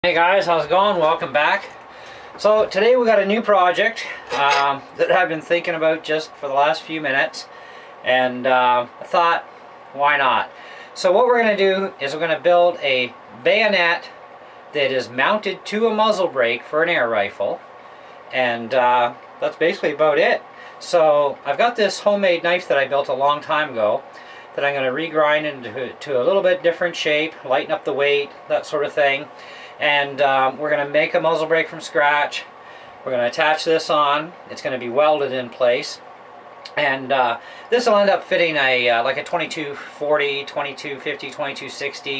Hey guys, how's it going? Welcome back. So today we got a new project that I've been thinking about just for the last few minutes, and I thought, why not? So what we're going to do is we're going to build a bayonet that is mounted to a muzzle brake for an air rifle, and that's basically about it. So I've got this homemade knife that I built a long time ago that I'm going to regrind into a little bit different shape, lighten up the weight, that sort of thing. And we're going to make a muzzle brake from scratch. We're going to attach this on. It's going to be welded in place. And this will end up fitting a like a 2240, 2250, 2260,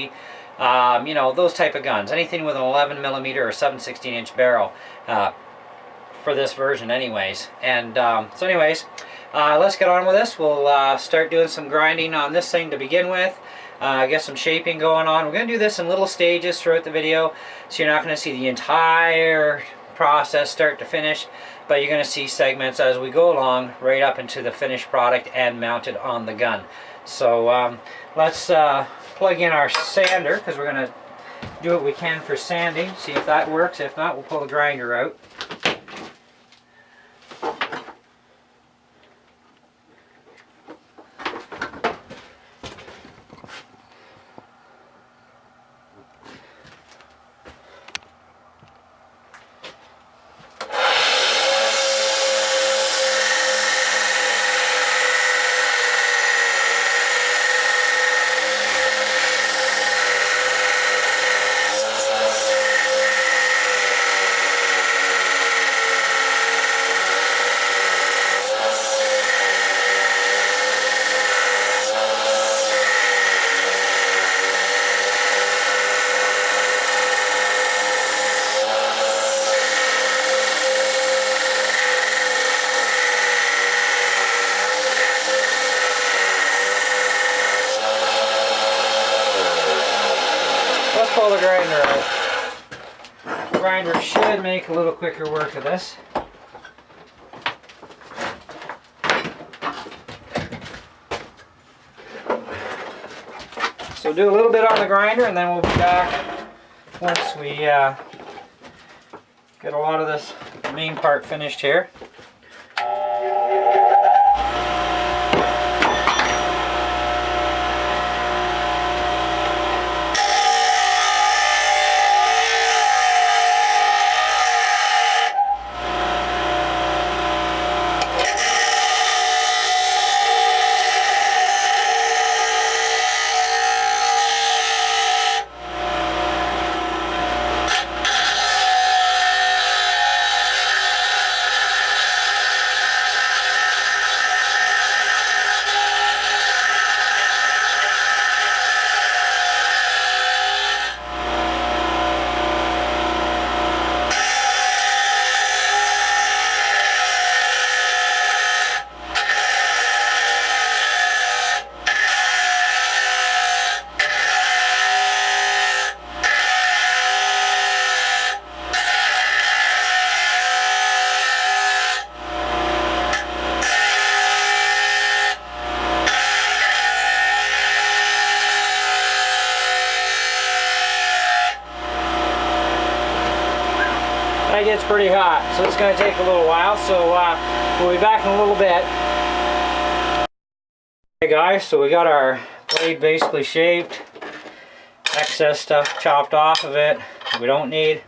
you know, those type of guns. Anything with an 11mm or 7/16" barrel for this version anyways. And so anyways, let's get on with this. We'll start doing some grinding on this thing to begin with. Get some shaping going on. We're going to do this in little stages throughout the video, so you're not going to see the entire process start to finish, but you're going to see segments as we go along right up into the finished product and mounted on the gun. So let's plug in our sander, because we're going to do what we can for sanding, see if that works. If not, we'll pull the grinder out. Pull the grinder out. The grinder should make a little quicker work of this. So do a little bit on the grinder, and then we'll be back once we get a lot of this main part finished here. That gets pretty hot, so it's going to take a little while, so we'll be back in a little bit. Okay guys, so we got our blade basically shaped, excess stuff chopped off of it we don't need.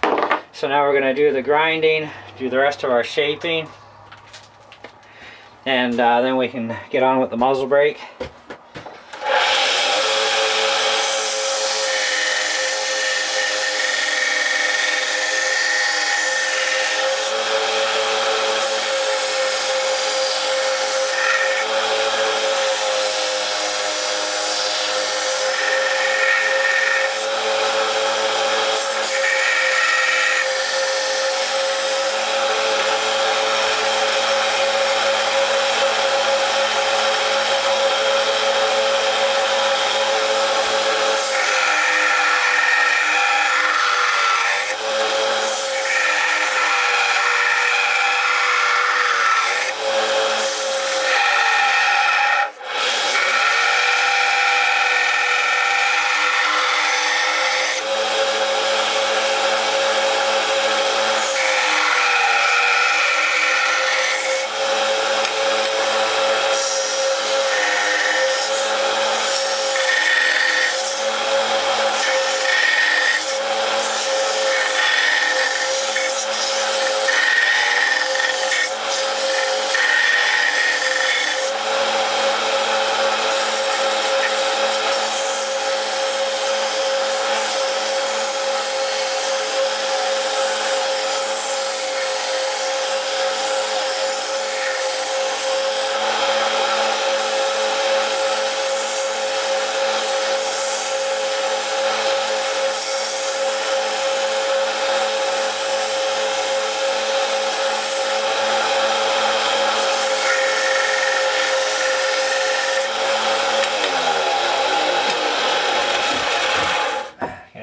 So now we're going to do the grinding, do the rest of our shaping, and then we can get on with the muzzle brake.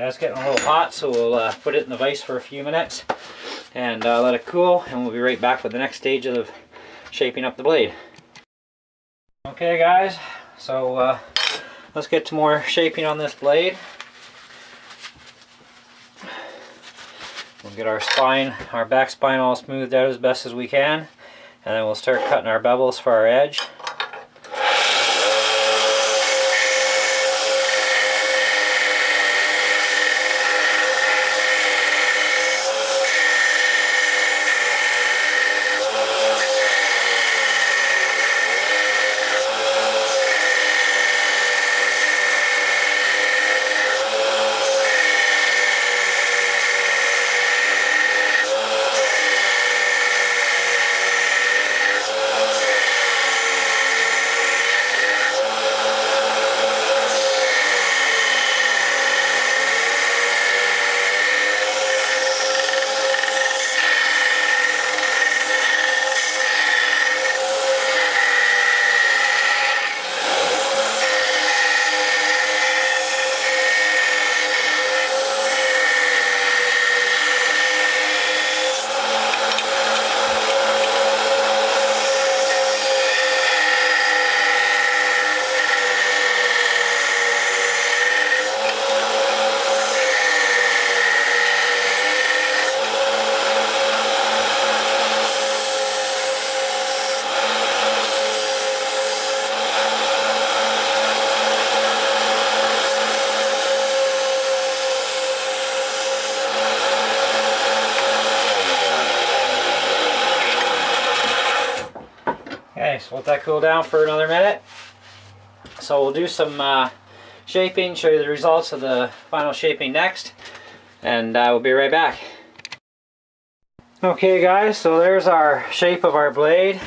it's getting a little hot, so we'll put it in the vise for a few minutes and let it cool, and we'll be right back with the next stage of shaping up the blade. Okay guys, so let's get to more shaping on this blade. We'll get our spine, our back spine all smoothed out as best as we can, and then we'll start cutting our bevels for our edge. Okay, so let that cool down for another minute. So we'll do some shaping, show you the results of the final shaping next, and we'll be right back. Okay guys, so there's our shape of our blade.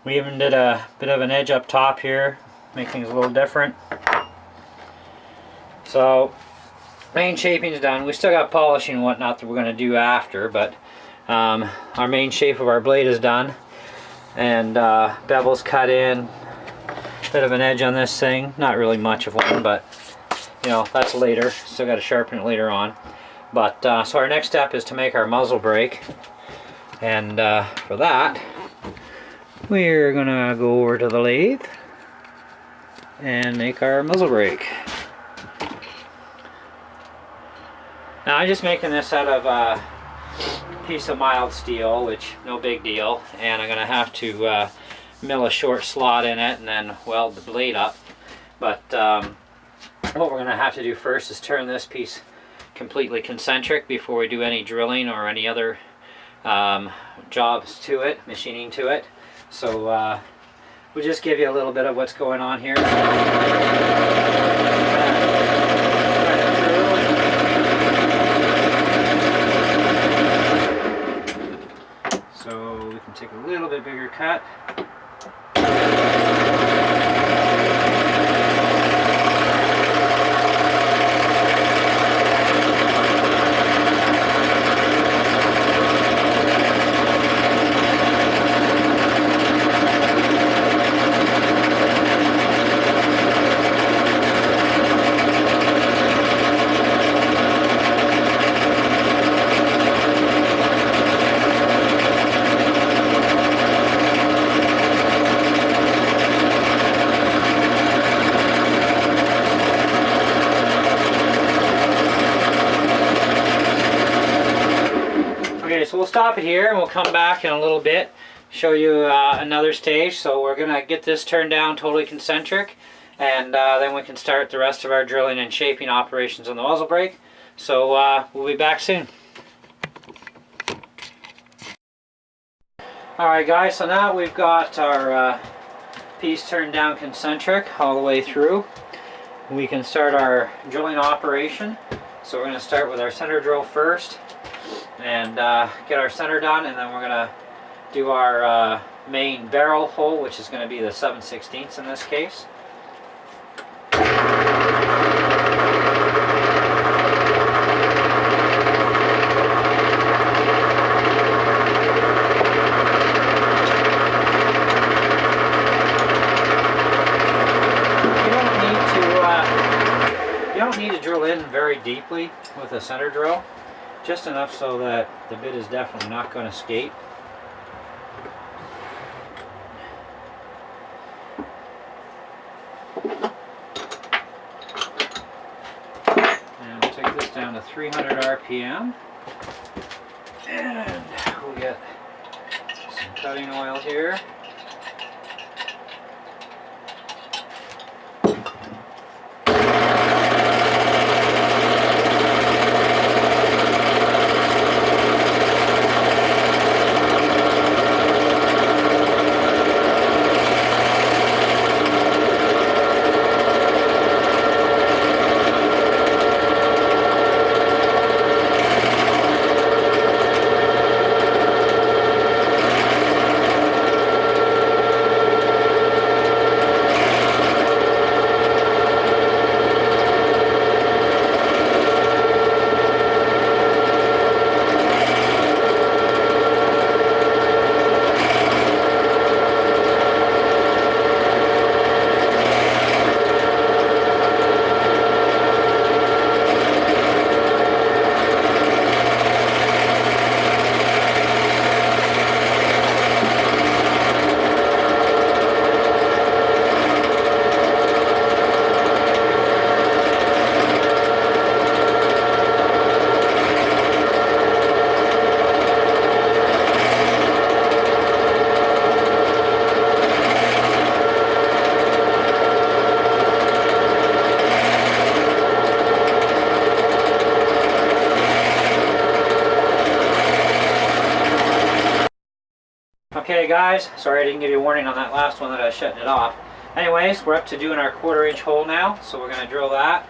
We even did a bit of an edge up top here, make things a little different. So main shaping is done. We still got polishing and whatnot that we're going to do after, but our main shape of our blade is done. And bevel's cut in, bit of an edge on this thing, not really much of one, but you know, that's later, still got to sharpen it later on. But so our next step is to make our muzzle brake, and for that we're gonna go over to the lathe and make our muzzle brake. Now I'm just making this out of piece of mild steel, which no big deal, and I'm gonna have to mill a short slot in it and then weld the blade up. But what we're gonna have to do first is turn this piece completely concentric before we do any drilling or any other jobs to it, machining to it. So we'll just give you a little bit of what's going on here. So we can take a little bit bigger cut. So we'll stop it here and we'll come back in a little bit, show you another stage. So we're going to get this turned down totally concentric, and then we can start the rest of our drilling and shaping operations on the muzzle brake. So we'll be back soon. Alright guys, so now we've got our piece turned down concentric all the way through. We can start our drilling operation. So we're going to start with our center drill first and get our center done, and then we're going to do our main barrel hole, which is going to be the 7/16 in this case. need to drill in very deeply with a center drill, just enough so that the bit is definitely not going to escape. And we'll take this down to 300 RPM. And we'll get some cutting oil here. Okay guys, sorry I didn't give you a warning on that last one that I was shutting it off. Anyways, we're up to doing our 1/4 inch hole now, so we're going to drill that.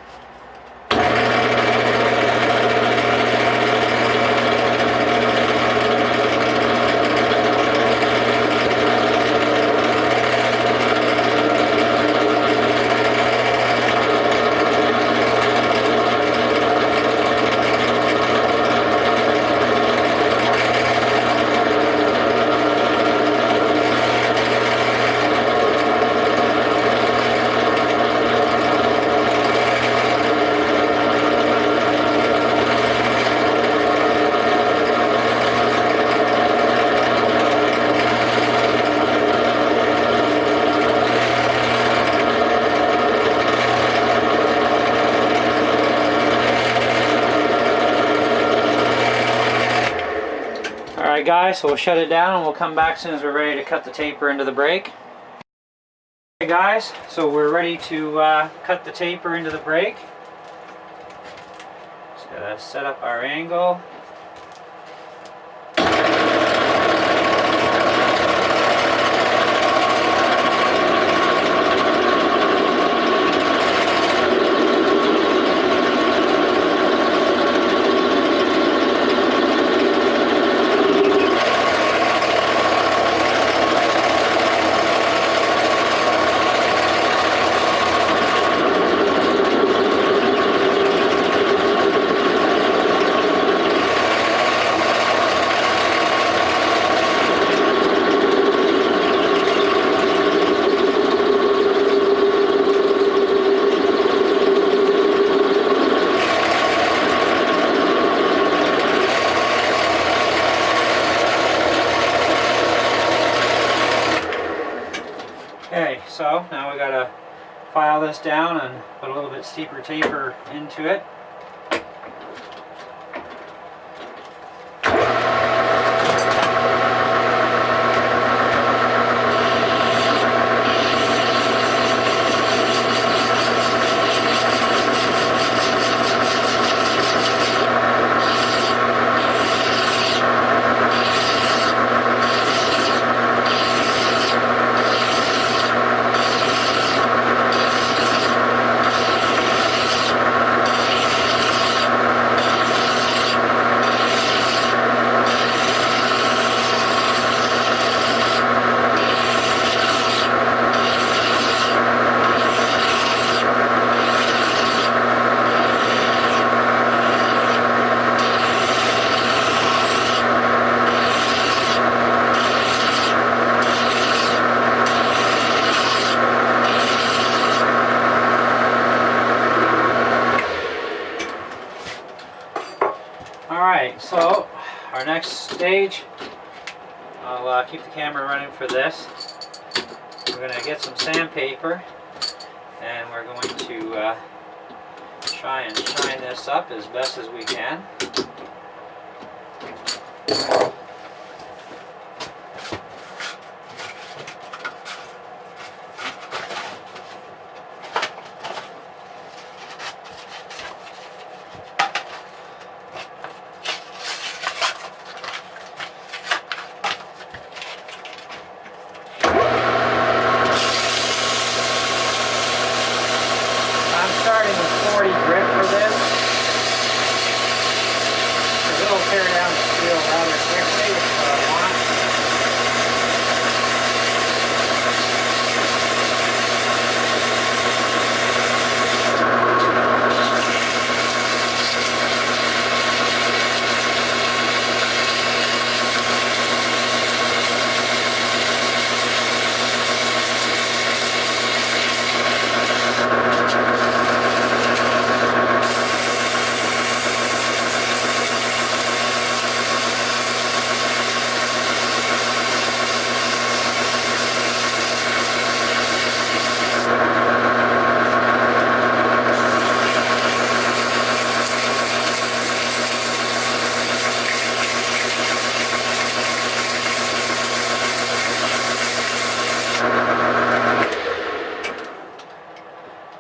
Alright guys, so we'll shut it down and we'll come back as soon as we're ready to cut the taper into the brake. Okay guys, so we're ready to cut the taper into the brake. Just gotta set up our angle. Okay, so now we gotta file this down and put a little bit steeper taper into it. next stage. I'll keep the camera running for this. We're going to get some sandpaper, and we're going to try and shine this up as best as we can. Starting with 40 grit for this. It'll tear down the steel rather quickly, which is what I want.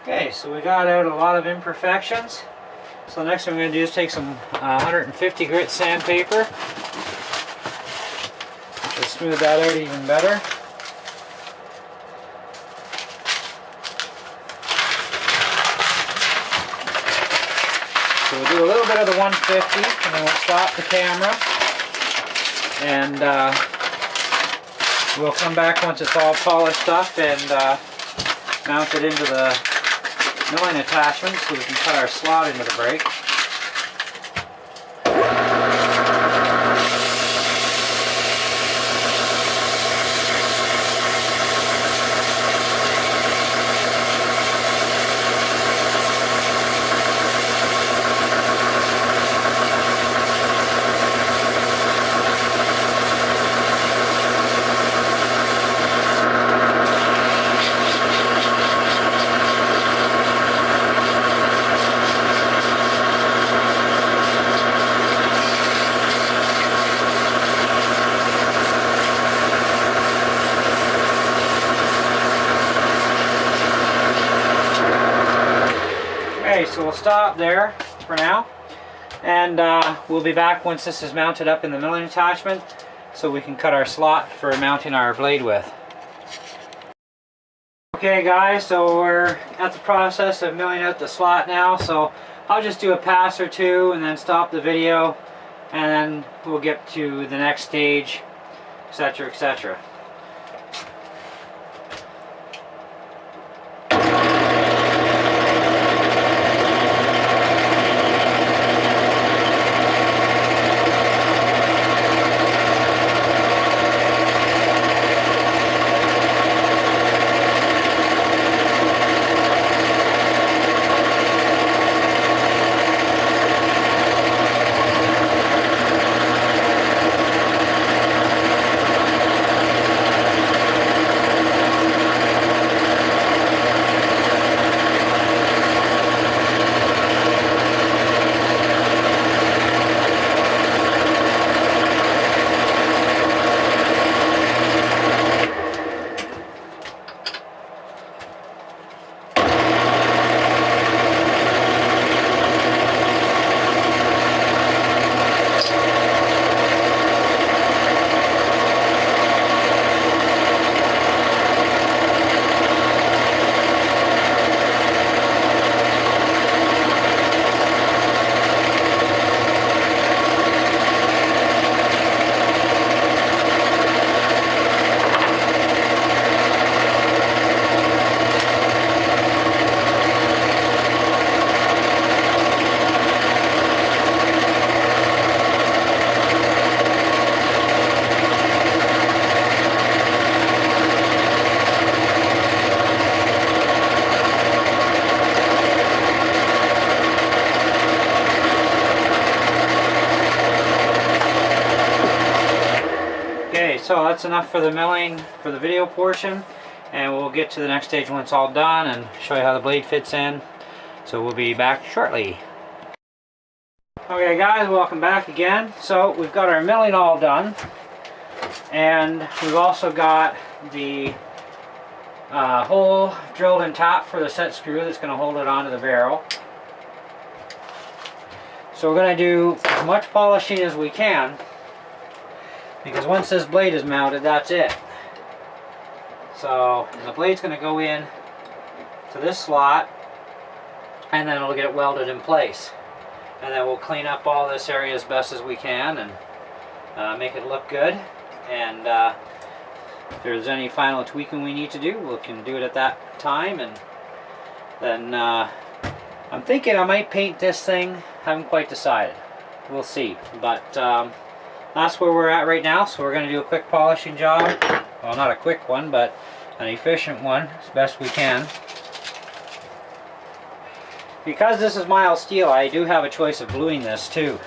Okay, so we got out a lot of imperfections. So the next thing we're going to do is take some 150 grit sandpaper to smooth that out even better. So we'll do a little bit of the 150 and then we'll stop the camera, and we'll come back once it's all polished up and mount it into the milling attachment so we can cut our slot into the brake. So we'll stop there for now, and we'll be back once this is mounted up in the milling attachment so we can cut our slot for mounting our blade with. Okay guys, so we're at the process of milling out the slot now, so I'll just do a pass or two and then stop the video, and then we'll get to the next stage, etc., etc. so that's enough for the milling for the video portion, and we'll get to the next stage when it's all done and show you how the blade fits in. So we'll be back shortly. Okay guys, welcome back again. So we've got our milling all done, and we've also got the hole drilled and tapped for the set screw that's going to hold it onto the barrel. So we're going to do as much polishing as we can, because once this blade is mounted, that's it. So the blade's going to go in to this slot, and then it'll get it welded in place. And then we'll clean up all this area as best as we can and make it look good. And if there's any final tweaking we need to do, we can do it at that time. And then I'm thinking I might paint this thing. Haven't quite decided. We'll see. But that's where we're at right now. So we're going to do a quick polishing job. Well, not a quick one, but an efficient one as best we can. Because this is mild steel, I do have a choice of gluing this too.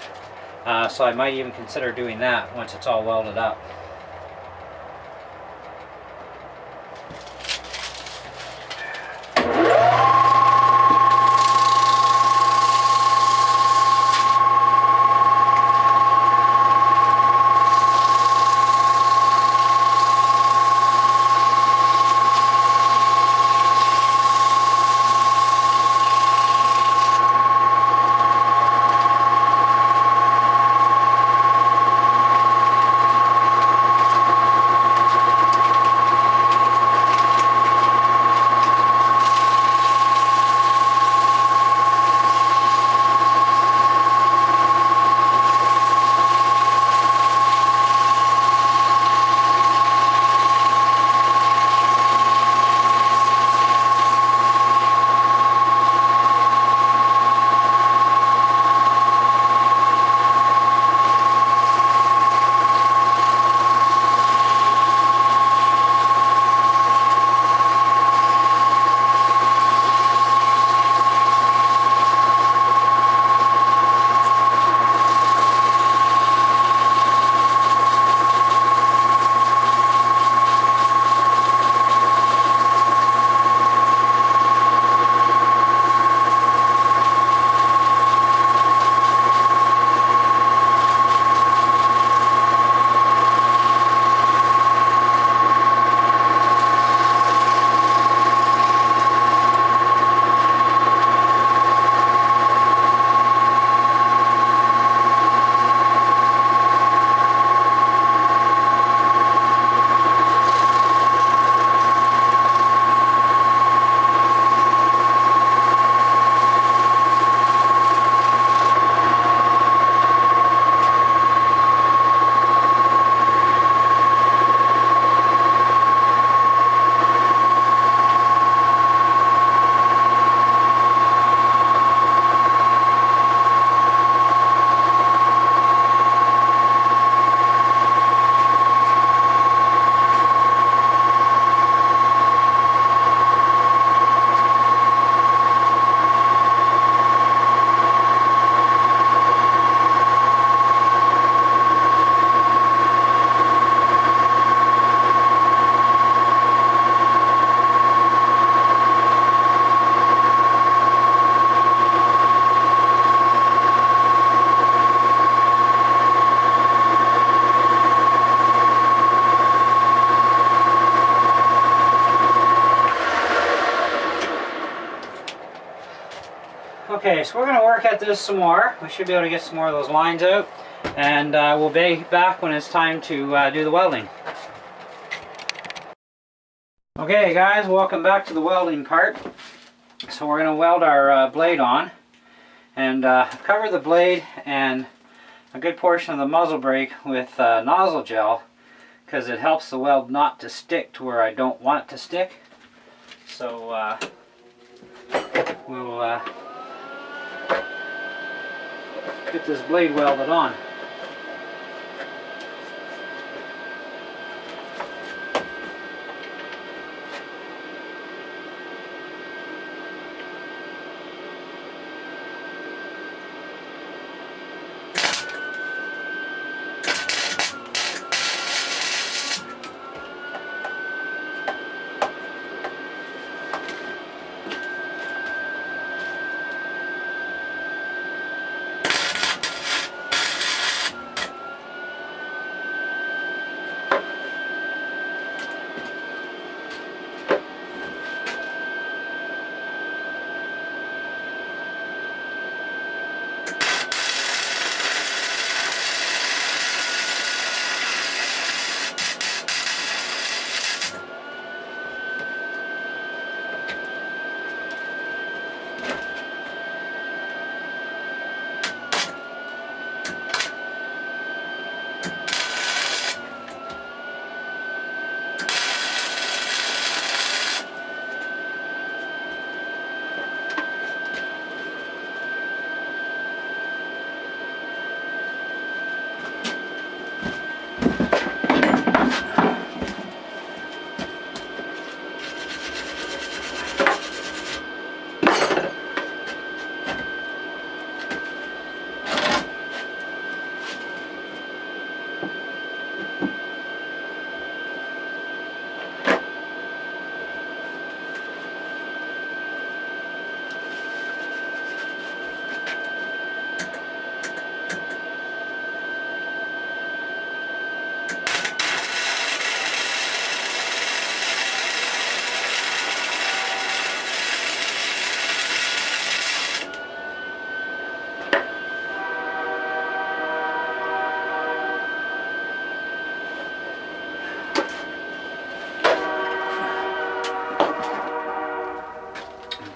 So I might even consider doing that once it's all welded up. Okay, so we're going to work at this some more. We should be able to get some more of those lines out, and we'll be back when it's time to do the welding. Okay guys, welcome back to the welding part. So we're going to weld our blade on, and cover the blade and a good portion of the muzzle brake with nozzle gel, because it helps the weld not to stick to where I don't want it to stick. So we'll get this blade welded on.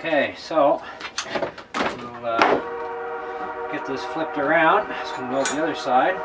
Okay, so we'll get this flipped around. It's going to go out the other side.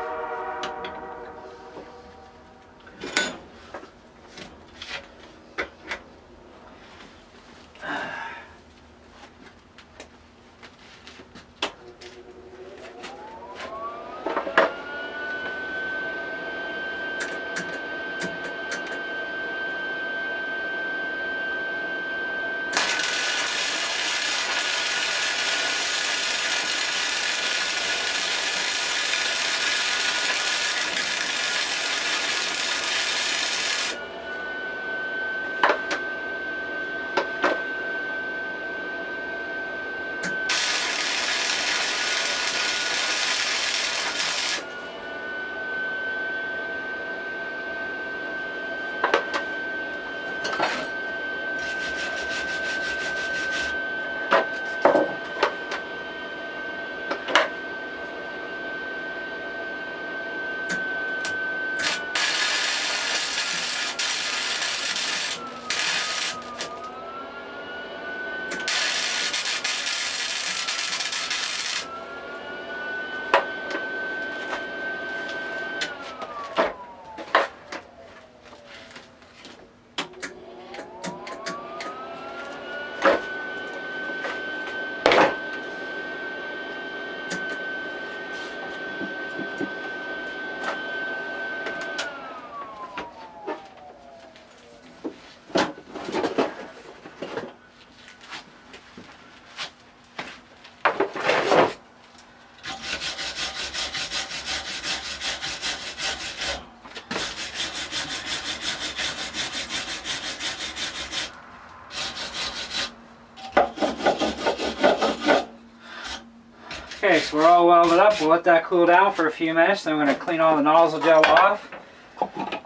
Okay, so we're all welded up. We'll let that cool down for a few minutes. Then we're going to clean all the nozzle gel off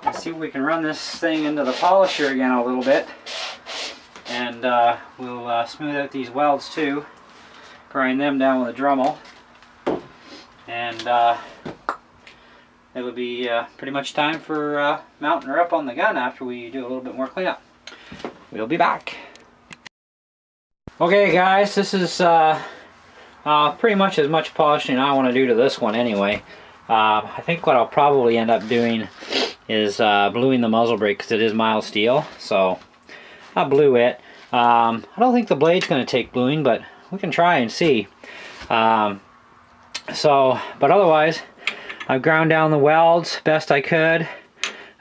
and see if we can run this thing into the polisher again a little bit. And we'll smooth out these welds too. Grind them down with a Dremel. And it'll be pretty much time for mounting her up on the gun after we do a little bit more cleanup. We'll be back. Okay guys, this is pretty much as much polishing I want to do to this one anyway. I think what I'll probably end up doing is bluing the muzzle brake because it is mild steel. So I'll blue it. I don't think the blade's going to take bluing, but we can try and see. But otherwise, I've ground down the welds best I could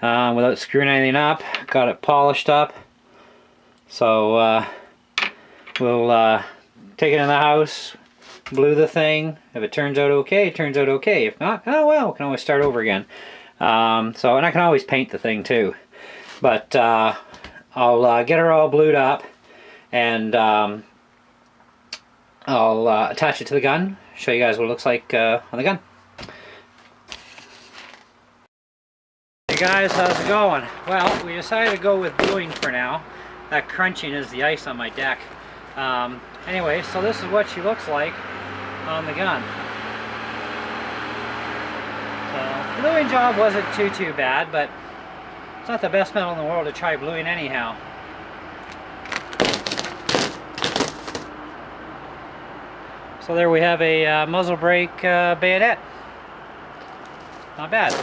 without screwing anything up. Got it polished up. So we'll take it in the house, blue the thing. If it turns out okay, it turns out okay. If not, oh well, we can always start over again. And I can always paint the thing too. But I'll get her all blued up, and I'll attach it to the gun, show you guys what it looks like on the gun. Hey guys, how's it going? Well, we decided to go with bluing for now. That crunching is the ice on my deck. Anyway, so this is what she looks like on the gun. So, the bluing job wasn't too bad, but it's not the best metal in the world to try bluing anyhow. So there we have a muzzle brake bayonet. Not bad.